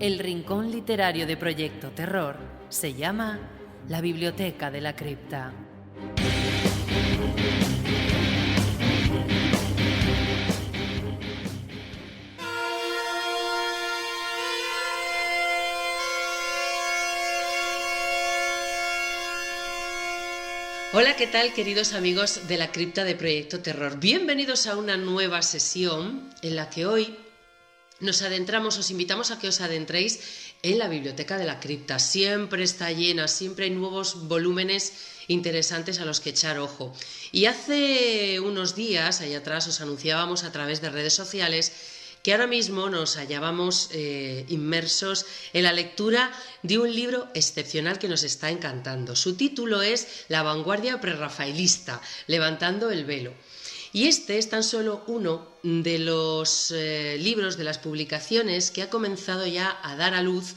El rincón literario de Proyecto Terror se llama La Biblioteca de la Cripta. Hola, ¿qué tal, queridos amigos de la cripta de Proyecto Terror? Bienvenidos a una nueva sesión en la que hoy os invitamos a que os adentréis en la Biblioteca de la Cripta. Siempre está llena, siempre hay nuevos volúmenes interesantes a los que echar ojo. Y hace unos días, allá atrás, os anunciábamos a través de redes sociales que ahora mismo nos hallábamos inmersos en la lectura de un libro excepcional que nos está encantando. Su título es La vanguardia prerrafaelista, levantando el velo. Y este es tan solo uno de los libros, de las publicaciones que ha comenzado ya a dar a luz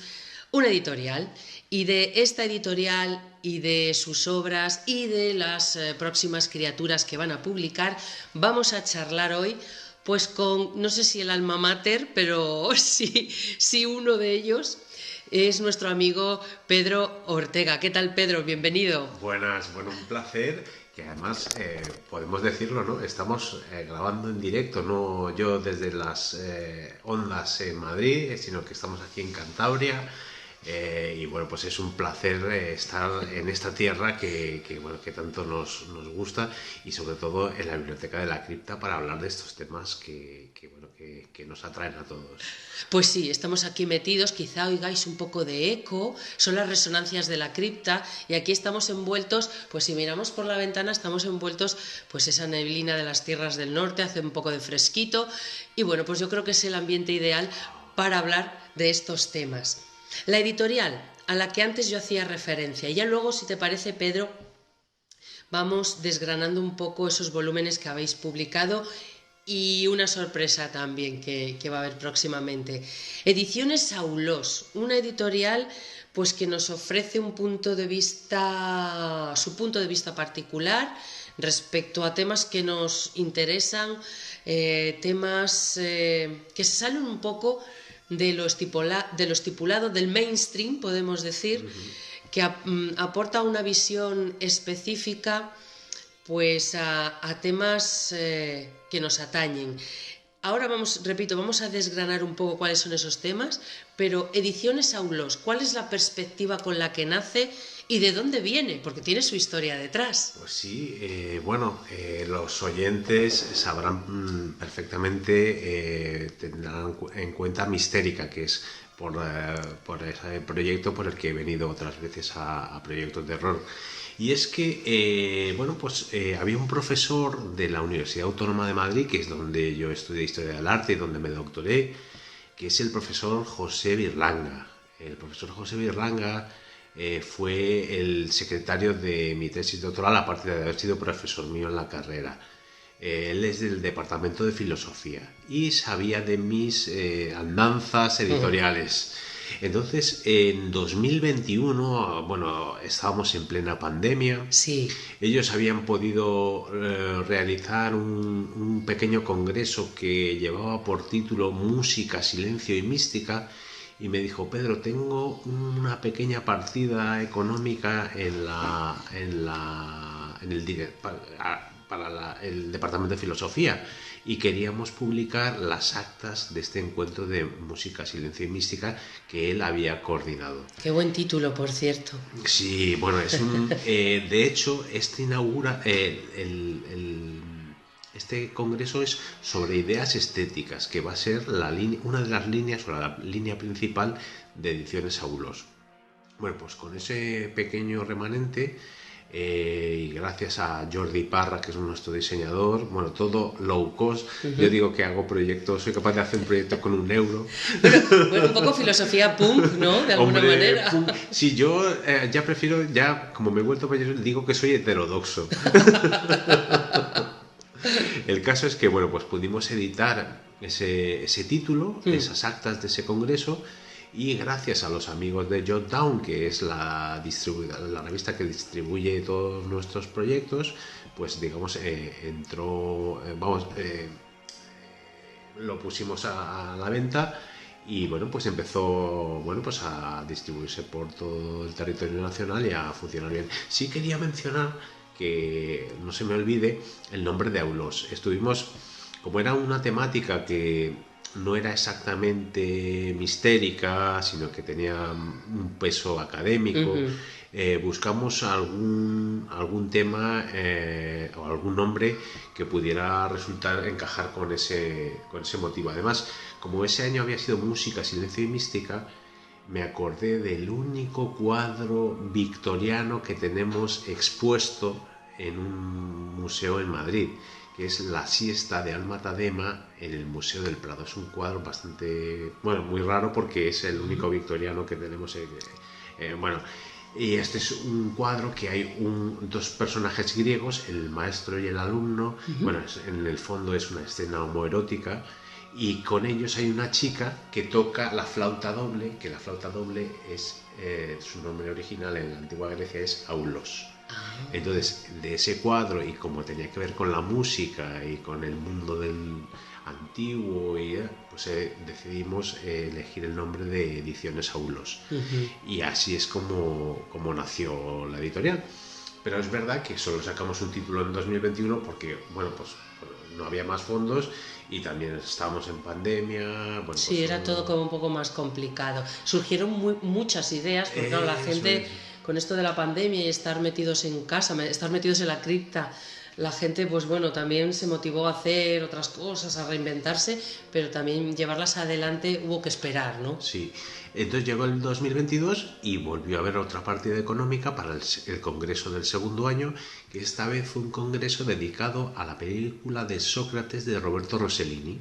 una editorial. Y de esta editorial y de sus obras y de las próximas criaturas que van a publicar, vamos a charlar hoy pues con, no sé si el alma mater, pero sí uno de ellos es nuestro amigo Pedro Ortega. ¿Qué tal, Pedro? Bienvenido. Buenas, bueno, un placer, que además podemos decirlo, ¿no? Estamos grabando en directo, no yo desde las ondas en Madrid, sino que estamos aquí en Cantabria. Y bueno, pues es un placer estar en esta tierra que tanto nos gusta, y sobre todo en la Biblioteca de la Cripta para hablar de estos temas que nos atraen a todos. Pues sí, estamos aquí metidos, quizá oigáis un poco de eco, son las resonancias de la cripta, y aquí estamos envueltos, pues si miramos por la ventana estamos envueltos, pues esa neblina de las tierras del norte, hace un poco de fresquito, y bueno, pues yo creo que es el ambiente ideal para hablar de estos temas. La editorial a la que antes yo hacía referencia, y ya luego, si te parece, Pedro, vamos desgranando un poco esos volúmenes que habéis publicado y una sorpresa también que va a haber próximamente. Ediciones Saulós, una editorial pues que nos ofrece su punto de vista particular respecto a temas que nos interesan, temas que se salen un poco de lo estipulado, del mainstream, podemos decir, que aporta una visión específica pues a temas que nos atañen. Ahora vamos a desgranar un poco cuáles son esos temas, pero Ediciones Saulós, ¿cuál es la perspectiva con la que nace y de dónde viene? Porque tiene su historia detrás. Pues sí, los oyentes sabrán perfectamente, tendrán en cuenta Mistérica, que es por ese proyecto por el que he venido otras veces a Proyecto Terror. Y es que, había un profesor de la Universidad Autónoma de Madrid, que es donde yo estudié Historia del Arte y donde me doctoré, que es el profesor José Virlanga. El profesor José Virlanga fue el secretario de mi tesis doctoral, aparte de haber sido profesor mío en la carrera. Él es del departamento de filosofía y sabía de mis andanzas editoriales. Entonces, en 2021, estábamos en plena pandemia. Sí. Ellos habían podido realizar un pequeño congreso que llevaba por título Música, Silencio y Mística. Y me dijo: Pedro, tengo una pequeña partida económica para el Departamento de Filosofía, y queríamos publicar las actas de este encuentro de Música, Silencio y Mística que él había coordinado. Qué buen título, por cierto. Sí, bueno, de hecho, este congreso es sobre ideas estéticas, que va a ser una de las líneas, o la línea principal de Ediciones Saulós. Bueno, pues con ese pequeño remanente, y gracias a Jordi Parra, que es nuestro diseñador, todo low cost. Yo digo que hago proyectos, soy capaz de hacer un proyecto con €1. Bueno, un poco filosofía punk, ¿no? De alguna manera. Punk. Sí, yo ya prefiero, como me he vuelto mayor, digo que soy heterodoxo. El caso es que, pues pudimos editar ese título, esas actas de ese congreso, y gracias a los amigos de Jotdown, que es la revista que distribuye todos nuestros proyectos, pues digamos lo pusimos a la venta, y bueno, pues empezó, bueno, pues a distribuirse por todo el territorio nacional y a funcionar bien. Sí quería mencionar que no se me olvide el nombre de Aulós. Estuvimos, como era una temática que no era exactamente mistérica, sino que tenía un peso académico, buscamos algún tema o algún nombre que pudiera resultar encajar con ese motivo. Además, como ese año había sido música, silencio y mística, me acordé del único cuadro victoriano que tenemos expuesto en un museo en Madrid, que es La siesta de Alma Tadema en el Museo del Prado. Es un cuadro bastante, bueno, muy raro porque es el único victoriano que tenemos. Bueno, y este es un cuadro que hay dos personajes griegos, el maestro y el alumno. Bueno, en el fondo es una escena homoerótica, y con ellos hay una chica que toca la flauta doble, que la flauta doble es su nombre original en la antigua Grecia es aulos. Entonces, de ese cuadro, y como tenía que ver con la música y con el mundo del antiguo, pues decidimos elegir el nombre de Ediciones Aulos. Y así es como nació la editorial. Pero es verdad que solo sacamos un título en 2021 porque, bueno, pues no había más fondos y también estábamos en pandemia. Bueno, Sí, pues, era todo como un poco más complicado. Surgieron muchas ideas, porque claro, la gente con esto de la pandemia y estar metidos en casa, estar metidos en la cripta, la gente pues bueno, también se motivó a hacer otras cosas, a reinventarse, pero también llevarlas adelante hubo que esperar, ¿no? Sí, entonces llegó el 2022 y volvió a haber otra partida económica para el congreso del segundo año, que esta vez fue un congreso dedicado a la película de Sócrates de Roberto Rossellini.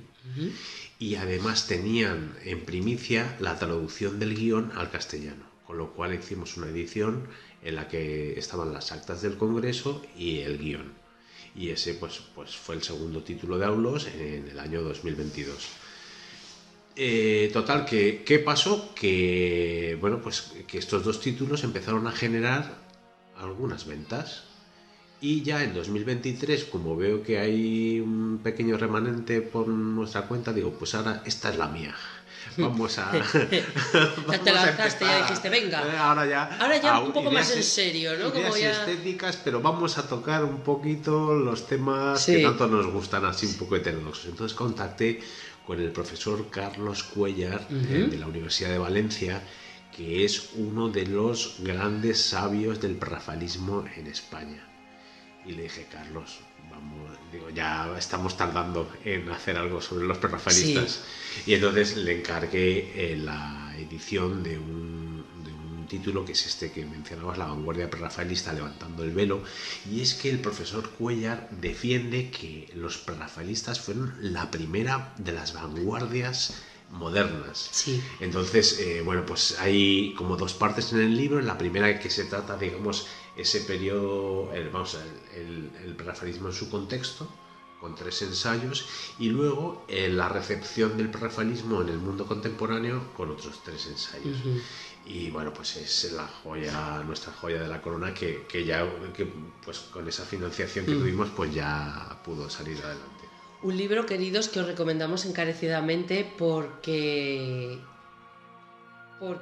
Y además tenían en primicia la traducción del guión al castellano, con lo cual hicimos una edición en la que estaban las actas del congreso y el guión. Y ese pues fue el segundo título de Aulos en el año 2022. Total, ¿qué pasó? Que, bueno, pues que estos dos títulos empezaron a generar algunas ventas. Y ya en 2023, como veo que hay un pequeño remanente por nuestra cuenta, digo, pues ahora esta es la mía. Vamos a... Ya te lanzaste, ya dijiste, venga. Ahora ya un poco más en serio, ¿no? Ideas Como ya... estéticas, pero vamos a tocar un poquito los temas que tanto nos gustan, así un poco heterodoxos. Entonces contacté con el profesor Carlos Cuéllar, de la Universidad de Valencia, que es uno de los grandes sabios del prerrafaelismo en España. Y le dije, Carlos, vamos, digo, ya estamos tardando en hacer algo sobre los prerrafaelistas. Sí. Y entonces le encargué la edición de un título que es este que mencionabas, La vanguardia prerrafaelista levantando el velo. Y es que el profesor Cuéllar defiende que los prerrafaelistas fueron la primera de las vanguardias modernas. Sí. Entonces, bueno, pues hay como dos partes en el libro. En la primera que se trata, digamos, ese periodo, el prerrafaelismo en su contexto, con 3 ensayos, y luego la recepción del prerrafaelismo en el mundo contemporáneo con otros 3 ensayos. Y bueno, pues es la joya, nuestra joya de la corona, que pues con esa financiación que tuvimos, pues ya pudo salir adelante. Un libro, queridos, que os recomendamos encarecidamente porque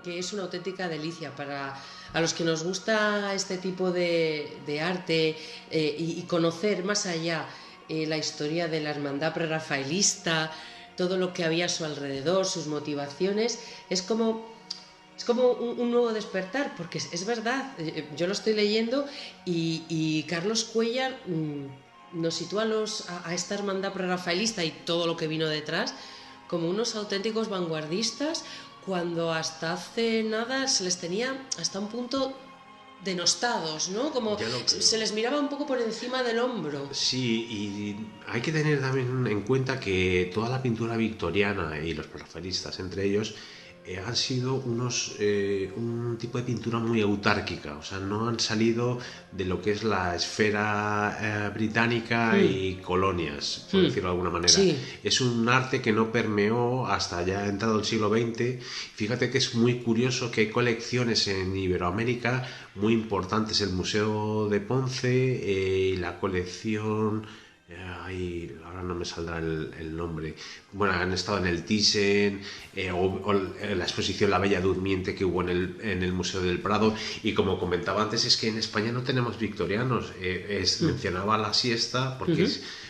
es una auténtica delicia para a los que nos gusta este tipo de arte y conocer más allá la historia de la hermandad prerrafaelista, todo lo que había a su alrededor, sus motivaciones. Es como un nuevo despertar, porque es verdad, yo lo estoy leyendo y Carlos Cuéllar nos sitúa a esta hermandad prerrafaelista y todo lo que vino detrás como unos auténticos vanguardistas, cuando hasta hace nada se les tenía hasta un punto denostados, ¿no? Como se les miraba un poco por encima del hombro. Sí, y hay que tener también en cuenta que toda la pintura victoriana y los prerrafaelistas entre ellos han sido un tipo de pintura muy autárquica, o sea, no han salido de lo que es la esfera británica y colonias, por decirlo de alguna manera. Sí. Es un arte que no permeó hasta ya entrado el siglo XX. Fíjate que es muy curioso que hay colecciones en Iberoamérica muy importantes, el Museo de Ponce y la colección ahora no me saldrá el nombre. Bueno, han estado en el Thyssen, o en la exposición La Bella Durmiente que hubo en el Museo del Prado. Y como comentaba antes, es que en España no tenemos victorianos. Mencionaba la siesta porque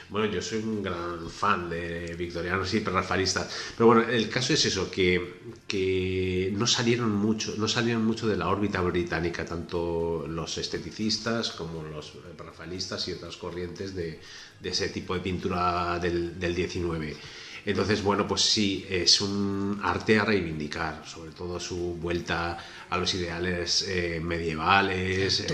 bueno, yo soy un gran fan de victorianos y prerrafaelistas. Pero bueno, el caso es eso, que no salieron mucho de la órbita británica, tanto los esteticistas como los prerrafaelistas y otras corrientes de ese tipo de pintura del 19. Entonces, bueno, pues sí, es un arte a reivindicar, sobre todo su vuelta a los ideales medievales,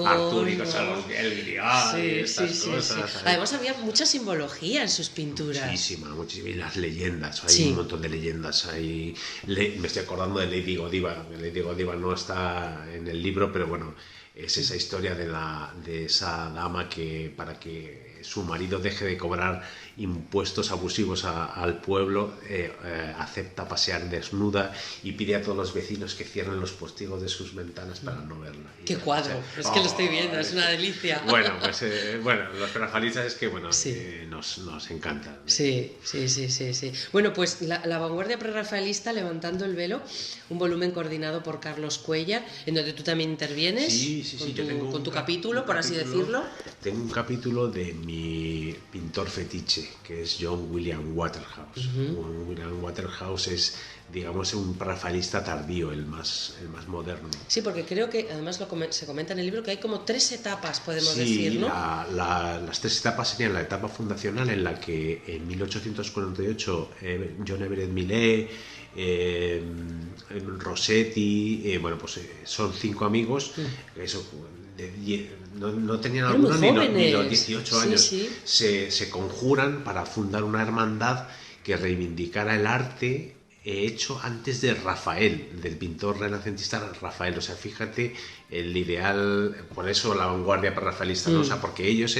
artúricos, el grial, estas cosas. Sí. Además había mucha simbología en sus pinturas. Muchísima. Y las leyendas, hay un montón de leyendas. Me estoy acordando de Lady Godiva. Lady Godiva no está en el libro, pero bueno, es esa historia de esa dama que, para que su marido deje de cobrar impuestos abusivos al pueblo, acepta pasear desnuda y pide a todos los vecinos que cierren los postigos de sus ventanas para no verla. ¡Qué cuadro! Es que lo estoy viendo, es una delicia. Bueno, pues los prerrafaelistas es que nos encantan. Sí. Bueno, pues la vanguardia prerrafaelista, Levantando el velo, un volumen coordinado por Carlos Cuéllar, en donde tú también intervienes. Sí. Con tu capítulo, por así decirlo. Tengo un capítulo de mi pintor fetiche, que es John William Waterhouse. William Waterhouse es, digamos, un prerrafaelista tardío, el más moderno. Sí, porque creo que además se comenta en el libro que hay como 3 etapas, podemos decir, ¿no? Las 3 etapas serían la etapa fundacional, en la que en 1848 John Everett Millais, Rossetti, son 5 amigos, eso, no tenían algunos ni los 18 años, se conjuran para fundar una hermandad que reivindicara el arte hecho antes de Rafael, del pintor renacentista Rafael. O sea, fíjate el ideal, por eso la vanguardia prerrafaelista, ¿no? O sea, porque ellos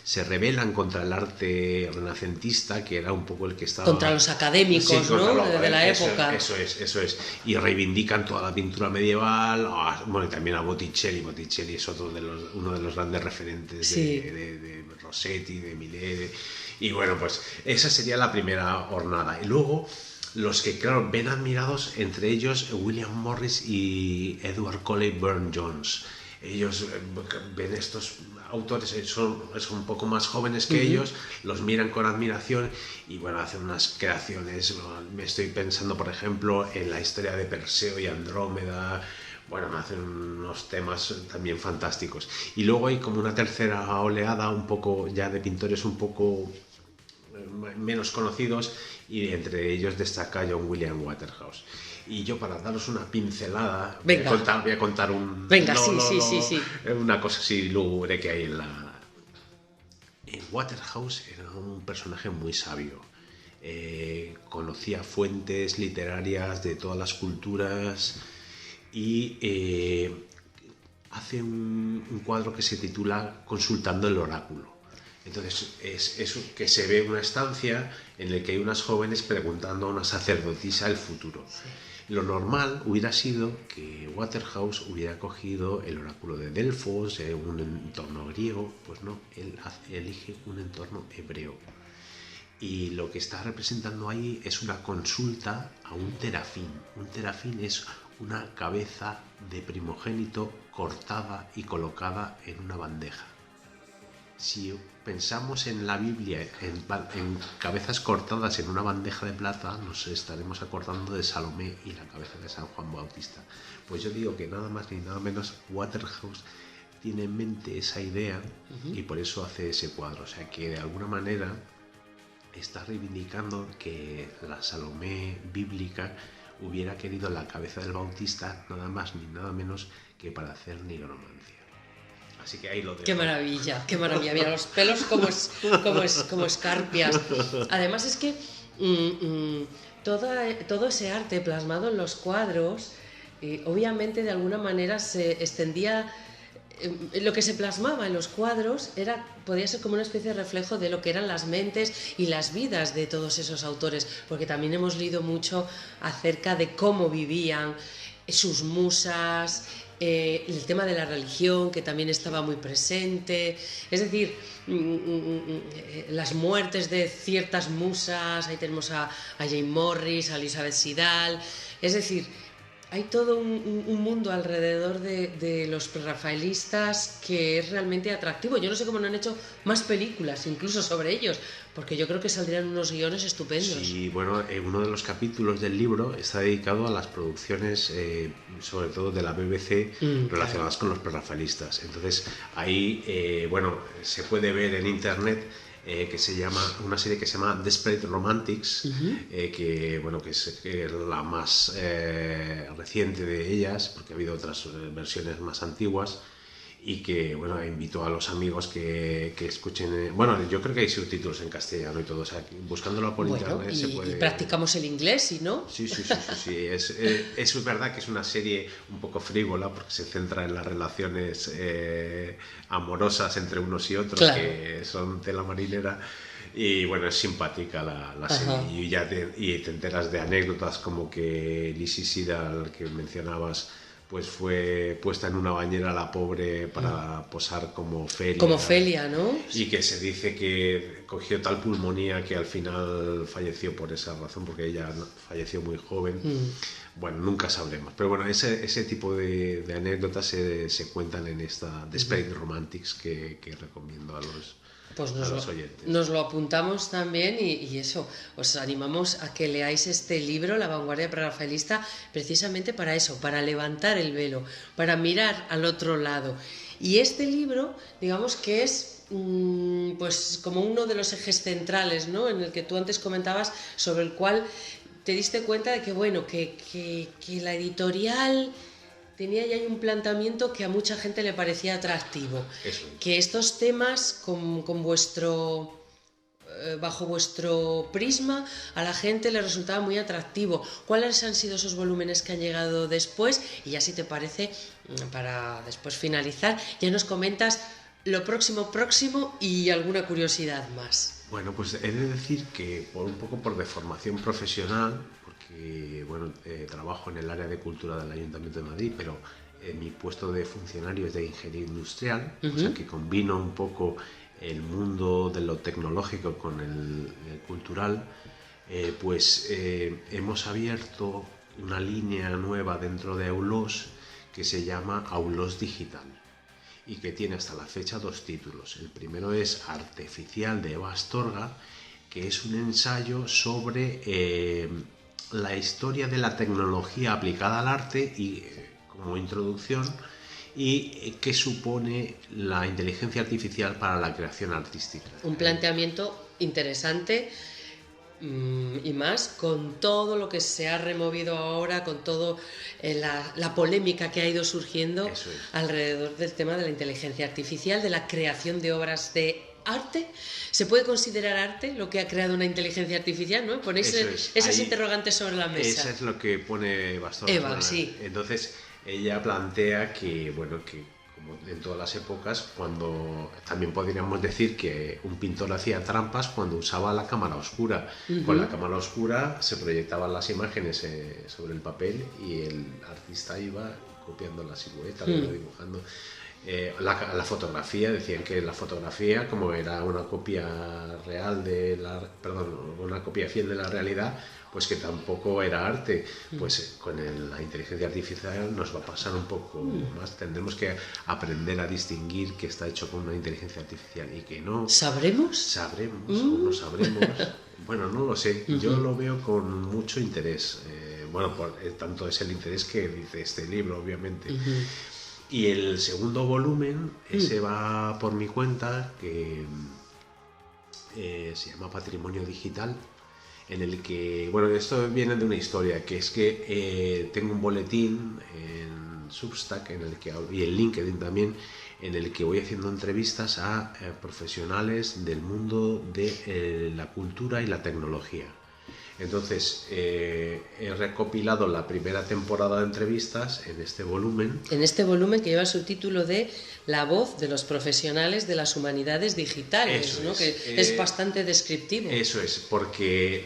se rebelan contra el arte renacentista, que era un poco el que estaba... Contra los académicos, ¿no? De la época. Eso es. Y reivindican toda la pintura medieval, bueno, y también a Botticelli. Botticelli es uno de los grandes referentes de Rossetti, de Millet. Y bueno, pues esa sería la primera jornada. Y luego, los que, claro, ven admirados, entre ellos William Morris y Edward Coley Burne-Jones. Ellos ven estos autores, son un poco más jóvenes que ellos, los miran con admiración y bueno, hacen unas creaciones. Me estoy pensando, por ejemplo, en la historia de Perseo y Andrómeda. Bueno, me hacen unos temas también fantásticos. Y luego hay como una tercera oleada, un poco ya de pintores un poco menos conocidos, y entre ellos destaca John William Waterhouse. Y yo, para daros una pincelada, voy a contar una cosa así lúgubre que hay en Waterhouse. Era un personaje muy sabio. Conocía fuentes literarias de todas las culturas y hace un cuadro que se titula Consultando el oráculo. Entonces es que se ve una estancia en la que hay unas jóvenes preguntando a una sacerdotisa el futuro. Sí. Lo normal hubiera sido que Waterhouse hubiera cogido el oráculo de Delfos, un entorno griego. Pues no, él elige un entorno hebreo. Y lo que está representando ahí es una consulta a un terafín. Un terafín es una cabeza de primogénito cortada y colocada en una bandeja. Si pensamos en la Biblia, en cabezas cortadas en una bandeja de plata, nos estaremos acordando de Salomé y la cabeza de San Juan Bautista. Pues yo digo que nada más ni nada menos Waterhouse tiene en mente esa idea y por eso hace ese cuadro. O sea, que de alguna manera está reivindicando que la Salomé bíblica hubiera querido la cabeza del Bautista nada más ni nada menos que para hacer nigromancia. Así que ahí lo dejo. Qué maravilla. Mira, los pelos como escarpias. Además es que todo ese arte plasmado en los cuadros, obviamente de alguna manera se extendía. Lo que se plasmaba en los cuadros podía ser como una especie de reflejo de lo que eran las mentes y las vidas de todos esos autores, porque también hemos leído mucho acerca de cómo vivían. sus musas, el tema de la religión, que también estaba muy presente, es decir, las muertes de ciertas musas, ahí tenemos a Jane Morris, a Elizabeth Sidal, es decir, hay todo un mundo alrededor de los prerrafaelistas que es realmente atractivo. Yo no sé cómo no han hecho más películas, incluso sobre ellos, porque yo creo que saldrían unos guiones estupendos. Sí, bueno, uno de los capítulos del libro está dedicado a las producciones, sobre todo de la BBC, relacionadas con los prerrafaelistas. Entonces, ahí, bueno, se puede ver en internet que se llama una serie que se llama Desperate Romantics, que bueno, que es la más reciente de ellas, porque ha habido otras versiones más antiguas, y que bueno, invito a los amigos que escuchen, bueno, yo creo que hay subtítulos en castellano y todo, o sea, buscándolo por internet se puede. Y practicamos el inglés, ¿sí, no? Sí. Es verdad que es una serie un poco frívola porque se centra en las relaciones amorosas entre unos y otros, claro, que son tela marinera. Y bueno, es simpática la serie, y te enteras de anécdotas como que Lizzie Sidal, que mencionabas, pues fue puesta en una bañera la pobre para posar como Ofelia. Como Ofelia, ¿no? Y que se dice que cogió tal pulmonía que al final falleció por esa razón, porque ella falleció muy joven. Bueno, nunca sabremos. Pero bueno, ese tipo de anécdotas se cuentan en esta Desperate Romantics que recomiendo a los... Pues nos lo apuntamos también y eso, os animamos a que leáis este libro, La vanguardia prerrafaelista, precisamente para eso, para levantar el velo, para mirar al otro lado. Y este libro, digamos que es pues como uno de los ejes centrales, ¿no?, en el que tú antes comentabas, sobre el cual te diste cuenta de que, bueno, que la editorial tenía ya un planteamiento que a mucha gente le parecía atractivo. Eso. Que estos temas, bajo vuestro prisma, a la gente le resultaba muy atractivo. ¿Cuáles han sido esos volúmenes que han llegado después? Y ya, si te parece, para después finalizar, ya nos comentas lo próximo y alguna curiosidad más. Bueno, pues he de decir que un poco por deformación profesional, porque bueno, trabajo en el área de cultura del Ayuntamiento de Madrid, pero mi puesto de funcionario es de ingeniería industrial, o sea que combino un poco el mundo de lo tecnológico con el cultural. Pues hemos abierto una línea nueva dentro de Aulós que se llama Aulós Digital, y que tiene hasta la fecha 2 títulos. El primero es Arteficial, de Eva Astorga, que es un ensayo sobre la historia de la tecnología aplicada al arte y como introducción, y qué supone la inteligencia artificial para la creación artística. Un planteamiento interesante. Y más con todo lo que se ha removido ahora, con toda la polémica que ha ido surgiendo alrededor del tema de la inteligencia artificial, de la creación de obras de arte. ¿Se puede considerar arte lo que ha creado una inteligencia artificial, no? Ponéis esas interrogantes sobre la mesa. Eso es lo que pone Bastón. Eva, sí. Entonces ella plantea que, bueno, que como en todas las épocas, cuando también podríamos decir que un pintor hacía trampas cuando usaba la cámara oscura. Con la cámara oscura se proyectaban las imágenes sobre el papel y el artista iba copiando la silueta, iba dibujando. La fotografía, decían que la fotografía, como era una copia real una copia fiel de la realidad, pues que tampoco era arte. Pues con la inteligencia artificial nos va a pasar un poco más. Tendremos que aprender a distinguir que está hecho con una inteligencia artificial y que no. ¿Sabremos? O no sabremos. Bueno, no lo sé. Yo lo veo con mucho interés. Bueno, tanto es el interés que dice este libro, obviamente. Y el segundo volumen, ese va por mi cuenta, que se llama Patrimonio Digital, en el que, bueno, esto viene de una historia, que es que tengo un boletín en Substack y en LinkedIn también, en el que voy haciendo entrevistas a profesionales del mundo de la cultura y la tecnología. Entonces, he recopilado la primera temporada de entrevistas en este volumen. En este volumen que lleva el subtítulo de La voz de los profesionales de las humanidades digitales, Eso ¿no? es. Que es bastante descriptivo. Eso es, porque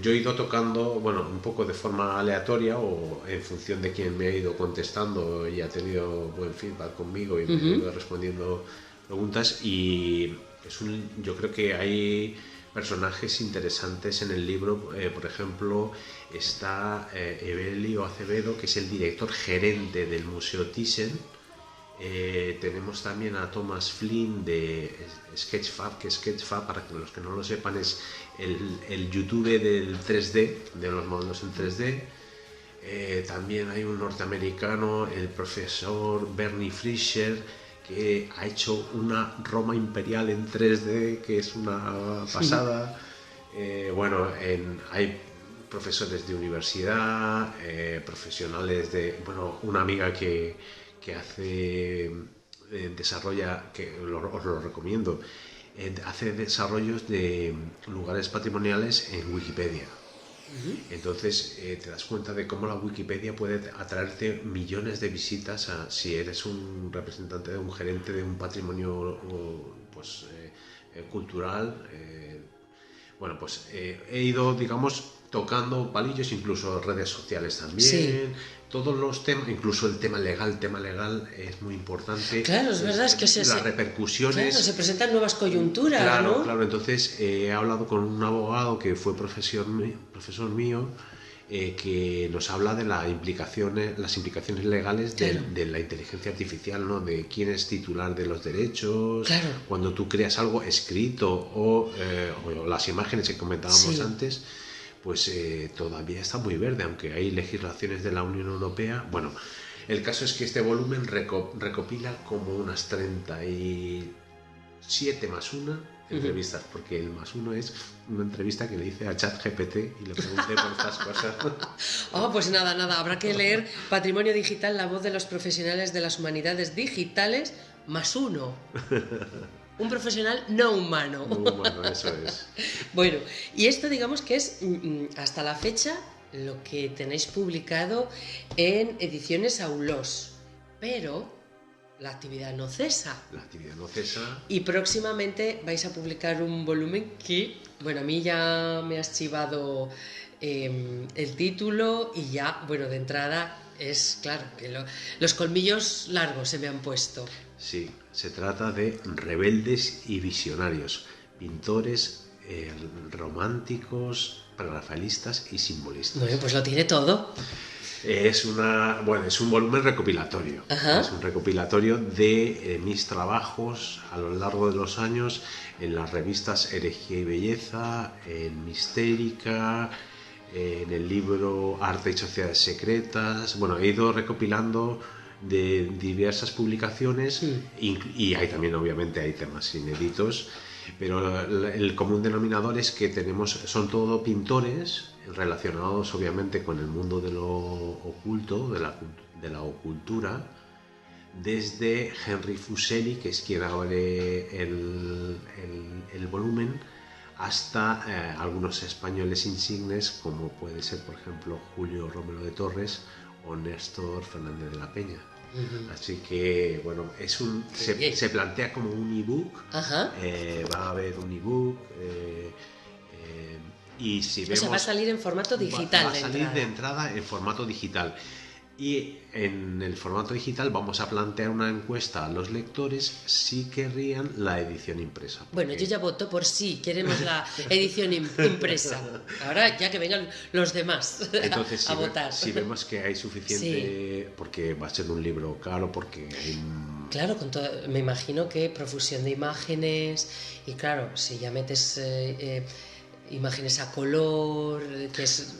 yo he ido tocando, bueno, un poco de forma aleatoria o en función de quién me ha ido contestando y ha tenido buen feedback conmigo y me he ido respondiendo preguntas, y yo creo que hay personajes interesantes en el libro. Por ejemplo, está Evelio Acevedo, que es el director gerente del Museo Thyssen. Tenemos también a Thomas Flynn de Sketchfab, que Sketchfab, para que los que no lo sepan, es el YouTube del 3D, de los modelos en 3D. También hay un norteamericano, el profesor Bernie Fischer, que ha hecho una Roma imperial en 3D, que es una pasada. Hay profesores de universidad, profesionales de... Bueno, una amiga que desarrolla, que os lo recomiendo, hace desarrollos de lugares patrimoniales en Wikipedia. Entonces te das cuenta de cómo la Wikipedia puede atraerte millones de visitas si eres un representante de un gerente de un patrimonio cultural. He ido, digamos, tocando palillos, incluso redes sociales también. Sí. Todos los temas, incluso el tema legal es muy importante. Claro, es verdad, es que las repercusiones. Claro, se presentan nuevas coyunturas, claro, ¿no? Claro, entonces he hablado con un abogado que fue profesor mío, que nos habla de las implicaciones legales de la inteligencia artificial, ¿no? De quién es titular de los derechos, claro. Cuando tú creas algo escrito o las imágenes que comentábamos antes, pues todavía está muy verde, aunque hay legislaciones de la Unión Europea. Bueno, el caso es que este volumen recopila como unas 37 más una entrevistas, porque el más uno es una entrevista que le hice a ChatGPT y le pregunté por estas cosas. Pues nada, habrá que leer Patrimonio Digital, la voz de los profesionales de las humanidades digitales, más uno. Un profesional no humano. No humano, eso es. Bueno, y esto digamos que es hasta la fecha lo que tenéis publicado en Ediciones Aulós, pero la actividad no cesa. La actividad no cesa. Y próximamente vais a publicar un volumen que, bueno, a mí ya me has chivado el título y ya, bueno, de entrada es claro que los colmillos largos se me han puesto. Sí, se trata de rebeldes y visionarios, pintores románticos, prerrafaelistas y simbolistas. Bueno, pues lo tiene todo. Es un volumen recopilatorio. Ajá. Es un recopilatorio de mis trabajos a lo largo de los años en las revistas Herejía y Belleza, en Mistérica, en el libro Arte y Sociedades Secretas. Bueno, he ido recopilando de diversas publicaciones y hay también, obviamente, hay temas inéditos, pero el común denominador es que son todo pintores relacionados, obviamente, con el mundo de lo oculto, de la ocultura, desde Henry Fuseli, que es quien abre el volumen, hasta algunos españoles insignes, como puede ser, por ejemplo, Julio Romero de Torres o Néstor Fernández de la Peña. Así que, bueno, se plantea como un ebook. Va a haber un ebook. Y si vemos, va a salir en formato digital. Va a salir de entrada en formato digital. Y en el formato digital vamos a plantear una encuesta a los lectores si querrían la edición impresa. Bueno, yo ya voto por sí, queremos la edición impresa. Ahora ya que vengan los demás. Entonces, a votar. Si vemos que hay suficiente, porque va a ser un libro caro, porque hay... Claro, me imagino que profusión de imágenes, y claro, si ya metes imágenes a color, que es...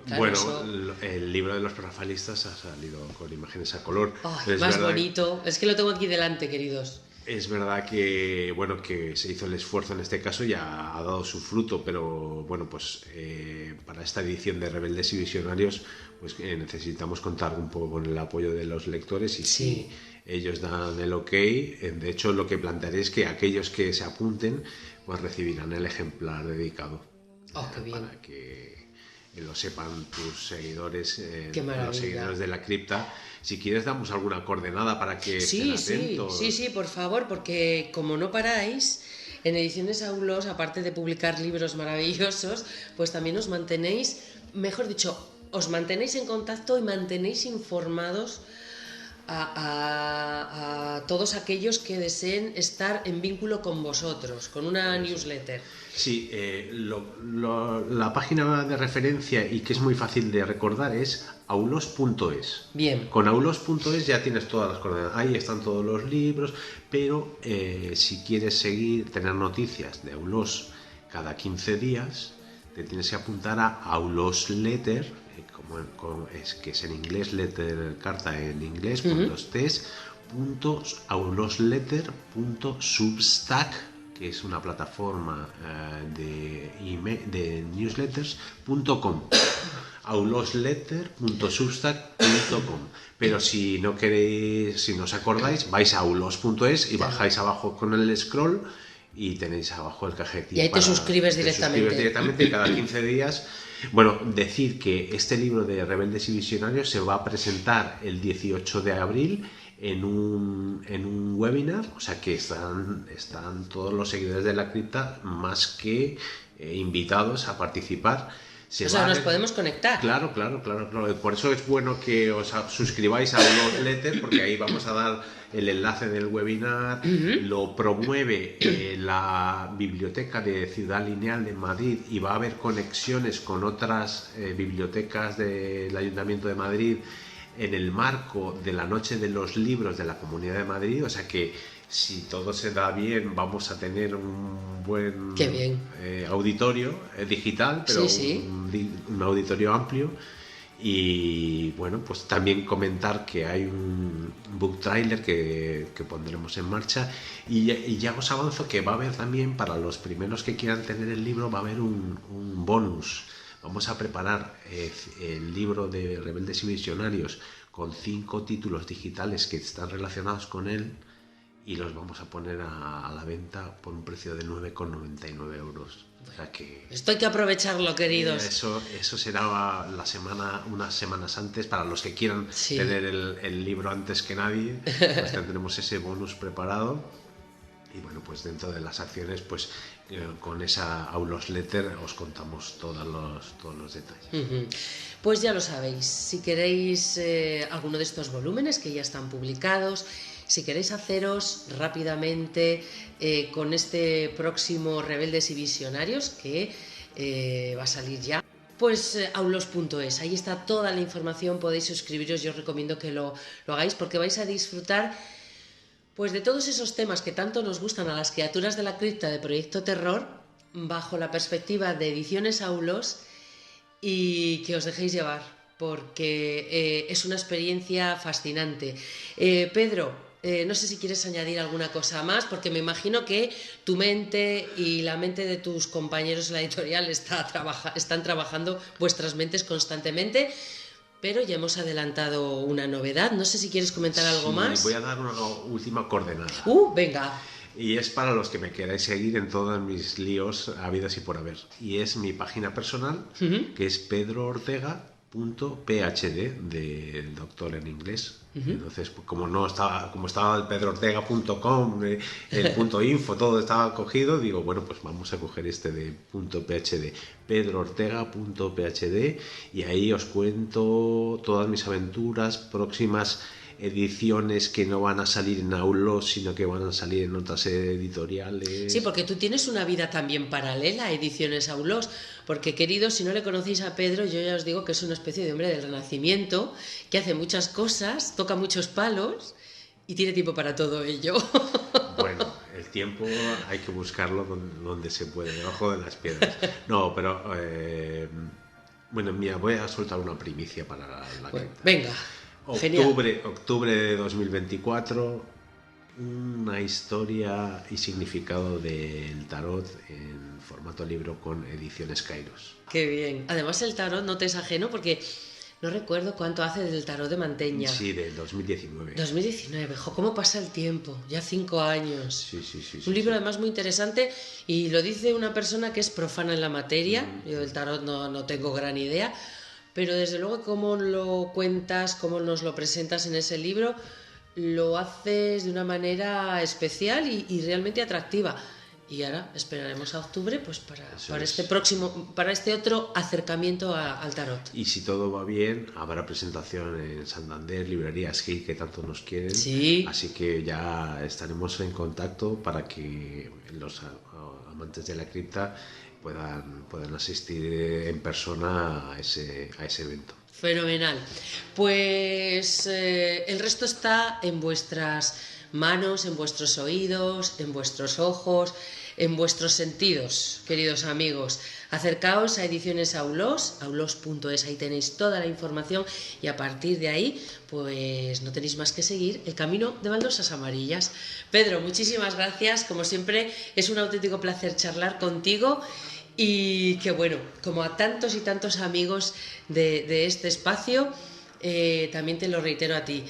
Claro, bueno, el libro de los prerrafaelistas ha salido con imágenes a color. Más bonito. Es que lo tengo aquí delante, queridos. Es verdad que, bueno, que se hizo el esfuerzo en este caso y ha dado su fruto, pero bueno, pues para esta edición de Rebeldes y Visionarios, pues necesitamos contar un poco con el apoyo de los lectores y si ellos dan el ok, de hecho lo que plantearé es que aquellos que se apunten pues recibirán el ejemplar dedicado. Qué bien. Para que que lo sepan tus seguidores, Qué maravilla. los seguidores de la cripta. Si quieres damos alguna coordenada para que estén atentos. Sí, por favor, porque como no paráis, en Ediciones Aulos, aparte de publicar libros maravillosos, pues también os mantenéis, mejor dicho, os mantenéis en contacto y mantenéis informados a todos aquellos que deseen estar en vínculo con vosotros, con una newsletter. Sí, la página de referencia y que es muy fácil de recordar es aulos.es. Bien. Con aulos.es ya tienes todas las coordenadas. Ahí están todos los libros, pero si quieres tener noticias de Aulos cada 15 días, te tienes que apuntar a Aulos Letter, que es en inglés, letter, carta en inglés, con dos T's, aulosletter.substack, que es una plataforma de newsletters.com. aulosletter.substack.com. Pero si no queréis, si no os acordáis, vais a aulos.es y bajáis abajo con el scroll y tenéis abajo el cajetín. Y ahí te suscribes directamente. Y cada 15 días. Bueno, decir que este libro de Rebeldes y Visionarios se va a presentar el 18 de abril en un webinar, o sea que están todos los seguidores de la cripta más que invitados a participar. Nos podemos conectar. Claro. Por eso es bueno que os suscribáis a los newsletter, porque ahí vamos a dar el enlace del webinar. Lo promueve la Biblioteca de Ciudad Lineal de Madrid y va a haber conexiones con otras bibliotecas del Ayuntamiento de Madrid en el marco de la Noche de los Libros de la Comunidad de Madrid. O sea que si todo se da bien, vamos a tener un buen auditorio digital, pero sí. Un auditorio amplio. Y bueno, pues también comentar que hay un book trailer que pondremos en marcha. Y ya os avanzo que va a haber también, para los primeros que quieran tener el libro, va a haber un bonus. Vamos a preparar el libro de Rebeldes y Visionarios con 5 títulos digitales que están relacionados con él, y los vamos a poner a la venta por un precio de 9,99 euros. O sea que esto hay que aprovecharlo, queridos. Eso será unas semanas antes, para los que quieran tener el libro antes que nadie, pues tendremos ese bonus preparado. Y bueno, pues dentro de las acciones, pues con esa Aulos Letter os contamos todos los detalles. Pues ya lo sabéis, si queréis alguno de estos volúmenes que ya están publicados, si queréis haceros rápidamente con este próximo Rebeldes y Visionarios que va a salir ya, pues aulos.es, ahí está toda la información, podéis suscribiros. Yo os recomiendo que lo hagáis, porque vais a disfrutar pues de todos esos temas que tanto nos gustan a las criaturas de la cripta de Proyecto Terror, bajo la perspectiva de Ediciones Aulos, y que os dejéis llevar, porque es una experiencia fascinante. Pedro, no sé si quieres añadir alguna cosa más, porque me imagino que tu mente y la mente de tus compañeros en la editorial están trabajando vuestras mentes constantemente. Pero ya hemos adelantado una novedad. No sé si quieres comentar algo más. Voy a dar una última coordenada. Venga. Y es para los que me queráis seguir en todos mis líos habidos y por haber. Y es mi página personal, que es pedroortega.phd, del doctor en inglés. Entonces, pues, como estaba el pedroortega.com, el .info, todo estaba cogido, digo, bueno, pues vamos a coger este de .phd, pedroortega.phd, y ahí os cuento todas mis aventuras, próximas ediciones que no van a salir en Aulos, sino que van a salir en otras editoriales. Sí, porque tú tienes una vida también paralela a Ediciones Aulos, porque, queridos, si no le conocéis a Pedro, yo ya os digo que es una especie de hombre del Renacimiento, que hace muchas cosas, toca muchos palos y tiene tiempo para todo ello. Bueno, el tiempo hay que buscarlo donde se puede, debajo de las piedras. No, pero bueno, mira, voy a soltar una primicia para la cripta. Venga. Octubre de 2024, una historia y significado del tarot en formato libro con Ediciones Kairos. Qué bien. Además, el tarot no te es ajeno, porque No recuerdo cuánto hace del tarot de Manteña. Sí, del 2019. 2019, ¿cómo pasa el tiempo? Ya 5 años. Sí. Un libro además muy interesante, y lo dice una persona que es profana en la materia. Yo del tarot no tengo gran idea, pero desde luego cómo lo cuentas, cómo nos lo presentas en ese libro, lo haces de una manera especial y realmente atractiva. Y ahora esperaremos a octubre pues para este otro acercamiento al tarot. Y si todo va bien, habrá presentación en Santander, Librerías Gil, que tanto nos quieren. Sí. Así que ya estaremos en contacto para que los amantes de la cripta puedan asistir en persona a ese evento. Fenomenal. Pues el resto está en vuestras manos, en vuestros oídos, en vuestros ojos, en vuestros sentidos, queridos amigos. Acercaos a Ediciones Aulós, aulos.es, ahí tenéis toda la información, y a partir de ahí pues no tenéis más que seguir el camino de baldosas amarillas. Pedro, muchísimas gracias, como siempre es un auténtico placer charlar contigo. Y que bueno, como a tantos y tantos amigos de este espacio, también te lo reitero a ti,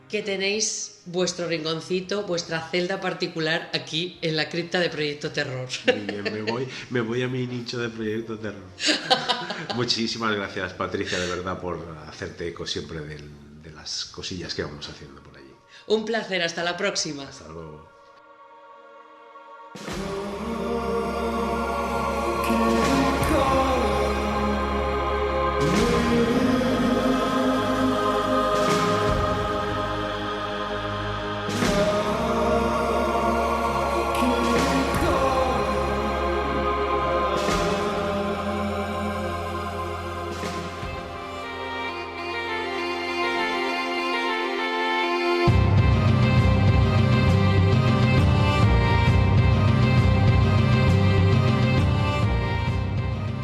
que tenéis vuestro rinconcito, vuestra celda particular aquí en la cripta de Proyecto Terror. Muy bien, me voy a mi nicho de Proyecto Terror. Muchísimas gracias, Patricia, de verdad, por hacerte eco siempre de las cosillas que vamos haciendo por allí. Un placer, hasta la próxima. Hasta luego.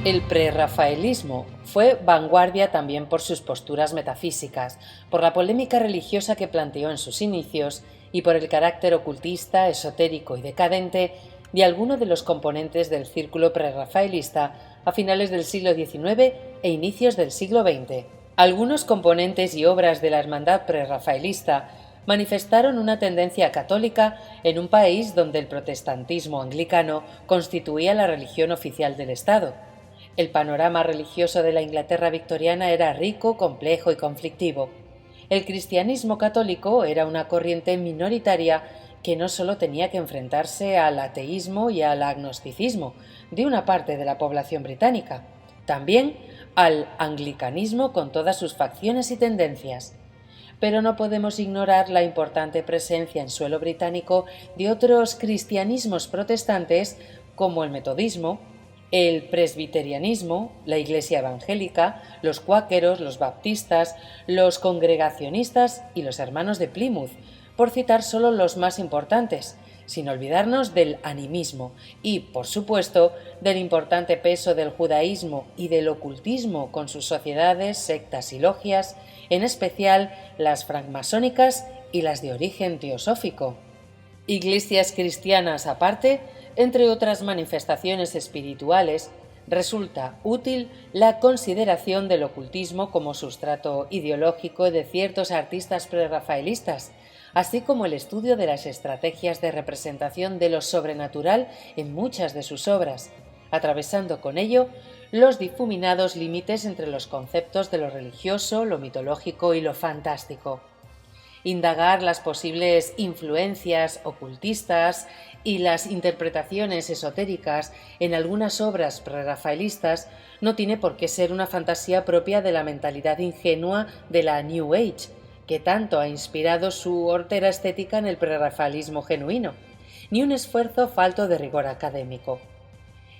El prerrafaelismo fue vanguardia también por sus posturas metafísicas, por la polémica religiosa que planteó en sus inicios y por el carácter ocultista, esotérico y decadente de algunos de los componentes del círculo prerrafaelista a finales del siglo XIX e inicios del siglo XX. Algunos componentes y obras de la hermandad prerrafaelista manifestaron una tendencia católica en un país donde el protestantismo anglicano constituía la religión oficial del Estado. El panorama religioso de la Inglaterra victoriana era rico, complejo y conflictivo. El cristianismo católico era una corriente minoritaria que no solo tenía que enfrentarse al ateísmo y al agnosticismo de una parte de la población británica, también al anglicanismo con todas sus facciones y tendencias. Pero no podemos ignorar la importante presencia en suelo británico de otros cristianismos protestantes como el metodismo, el presbiterianismo, la Iglesia evangélica, los cuáqueros, los baptistas, los congregacionistas y los hermanos de Plymouth, por citar solo los más importantes, sin olvidarnos del animismo y, por supuesto, del importante peso del judaísmo y del ocultismo con sus sociedades, sectas y logias, en especial las francmasónicas y las de origen teosófico. Iglesias cristianas aparte, entre otras manifestaciones espirituales, resulta útil la consideración del ocultismo como sustrato ideológico de ciertos artistas prerrafaelistas, así como el estudio de las estrategias de representación de lo sobrenatural en muchas de sus obras, atravesando con ello los difuminados límites entre los conceptos de lo religioso, lo mitológico y lo fantástico. Indagar las posibles influencias ocultistas y las interpretaciones esotéricas en algunas obras prerrafaelistas no tiene por qué ser una fantasía propia de la mentalidad ingenua de la New Age, que tanto ha inspirado su hortera estética en el prerrafaelismo genuino, ni un esfuerzo falto de rigor académico.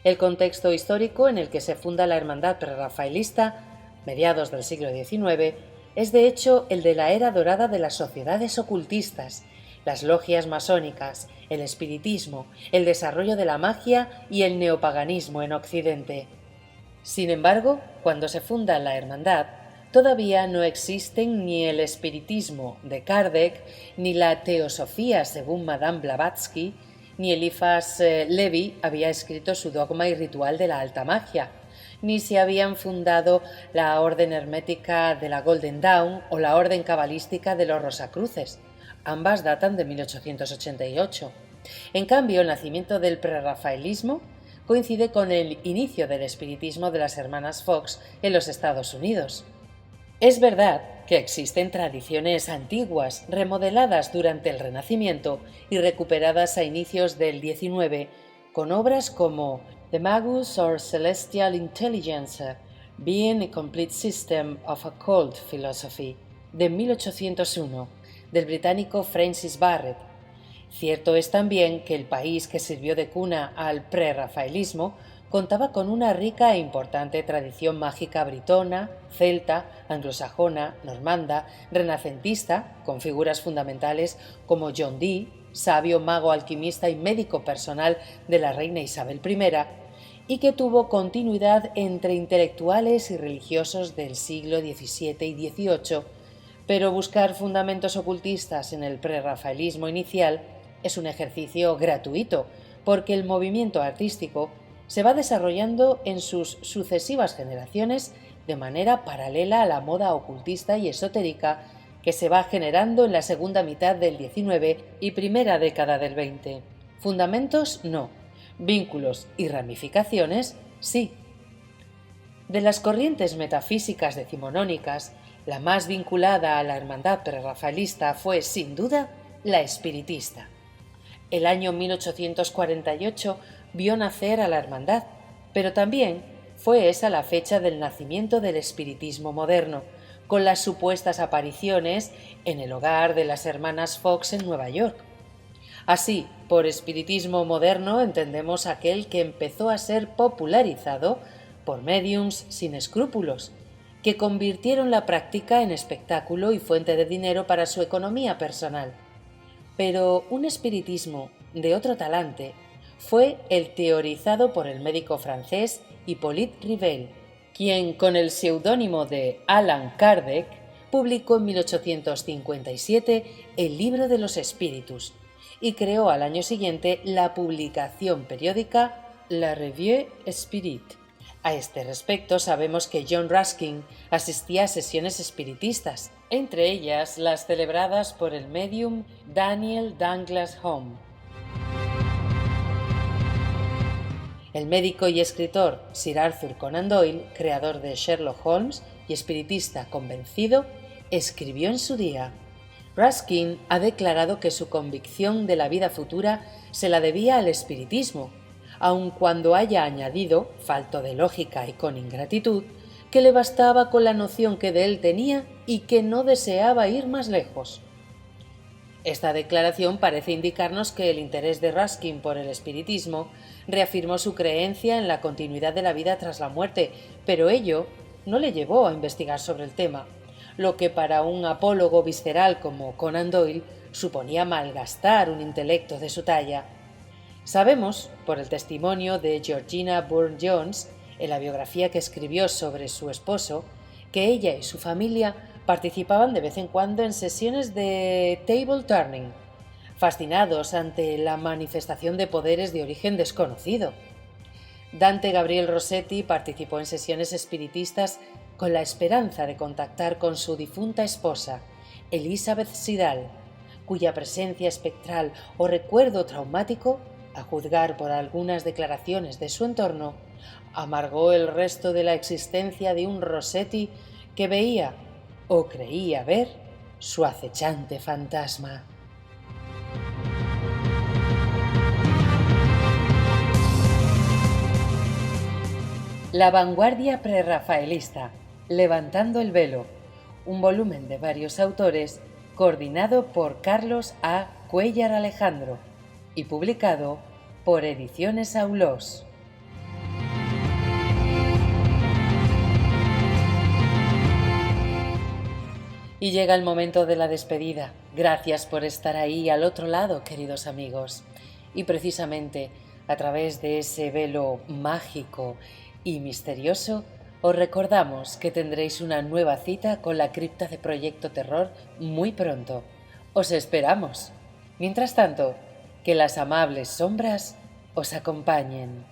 El contexto histórico en el que se funda la hermandad prerrafaelista, mediados del siglo XIX, es de hecho el de la era dorada de las sociedades ocultistas, las logias masónicas, el espiritismo, el desarrollo de la magia y el neopaganismo en Occidente. Sin embargo, cuando se funda la hermandad, todavía no existen ni el espiritismo de Kardec, ni la teosofía según Madame Blavatsky, ni Eliphas Levi había escrito su dogma y ritual de la alta magia, ni se habían fundado la Orden Hermética de la Golden Dawn o la Orden Cabalística de los Rosacruces. Ambas datan de 1888. En cambio, el nacimiento del prerrafaelismo coincide con el inicio del espiritismo de las hermanas Fox en los Estados Unidos. Es verdad que existen tradiciones antiguas, remodeladas durante el Renacimiento y recuperadas a inicios del XIX, con obras como The Magus or Celestial Intelligence, Being a Complete System of Occult Philosophy, de 1801, del británico Francis Barrett. Cierto es también que el país que sirvió de cuna al prerrafaelismo contaba con una rica e importante tradición mágica britona, celta, anglosajona, normanda, renacentista, con figuras fundamentales como John Dee, sabio, mago, alquimista y médico personal de la reina Isabel I, y que tuvo continuidad entre intelectuales y religiosos del siglo XVII y XVIII, pero buscar fundamentos ocultistas en el prerrafaelismo inicial es un ejercicio gratuito, porque el movimiento artístico se va desarrollando en sus sucesivas generaciones de manera paralela a la moda ocultista y esotérica que se va generando en la segunda mitad del XIX y primera década del XX. Fundamentos no, vínculos y ramificaciones sí. De las corrientes metafísicas decimonónicas, la más vinculada a la hermandad prerrafaelista fue, sin duda, la espiritista. El año 1848 vio nacer a la hermandad, pero también fue esa la fecha del nacimiento del espiritismo moderno, con las supuestas apariciones en el hogar de las hermanas Fox en Nueva York. Así, por espiritismo moderno entendemos aquel que empezó a ser popularizado por médiums sin escrúpulos, que convirtieron la práctica en espectáculo y fuente de dinero para su economía personal. Pero un espiritismo de otro talante fue el teorizado por el médico francés Hippolyte Rivel, quien con el seudónimo de Allan Kardec publicó en 1857 el Libro de los Espíritus y creó al año siguiente la publicación periódica La Revue Spirit. A este respecto sabemos que John Ruskin asistía a sesiones espiritistas, entre ellas las celebradas por el medium Daniel Douglas Home. El médico y escritor Sir Arthur Conan Doyle, creador de Sherlock Holmes y espiritista convencido, escribió en su día: Ruskin ha declarado que su convicción de la vida futura se la debía al espiritismo, aun cuando haya añadido, falto de lógica y con ingratitud, que le bastaba con la noción que de él tenía y que no deseaba ir más lejos. Esta declaración parece indicarnos que el interés de Ruskin por el espiritismo reafirmó su creencia en la continuidad de la vida tras la muerte, pero ello no le llevó a investigar sobre el tema, lo que para un apólogo visceral como Conan Doyle suponía malgastar un intelecto de su talla. Sabemos, por el testimonio de Georgina Burne-Jones, en la biografía que escribió sobre su esposo, que ella y su familia participaban de vez en cuando en sesiones de table turning, fascinados ante la manifestación de poderes de origen desconocido. Dante Gabriel Rossetti participó en sesiones espiritistas con la esperanza de contactar con su difunta esposa, Elizabeth Siddal, cuya presencia espectral o recuerdo traumático, a juzgar por algunas declaraciones de su entorno, amargó el resto de la existencia de un Rossetti que veía o creía ver su acechante fantasma. La vanguardia prerrafaelista, Levantando el velo, un volumen de varios autores coordinado por Carlos A. Cuéllar Alejandro y publicado por Ediciones Aulós. Y llega el momento de la despedida. Gracias por estar ahí al otro lado, queridos amigos. Y precisamente a través de ese velo mágico y misterioso, os recordamos que tendréis una nueva cita con la cripta de Proyecto Terror muy pronto. Os esperamos. Mientras tanto, que las amables sombras os acompañen.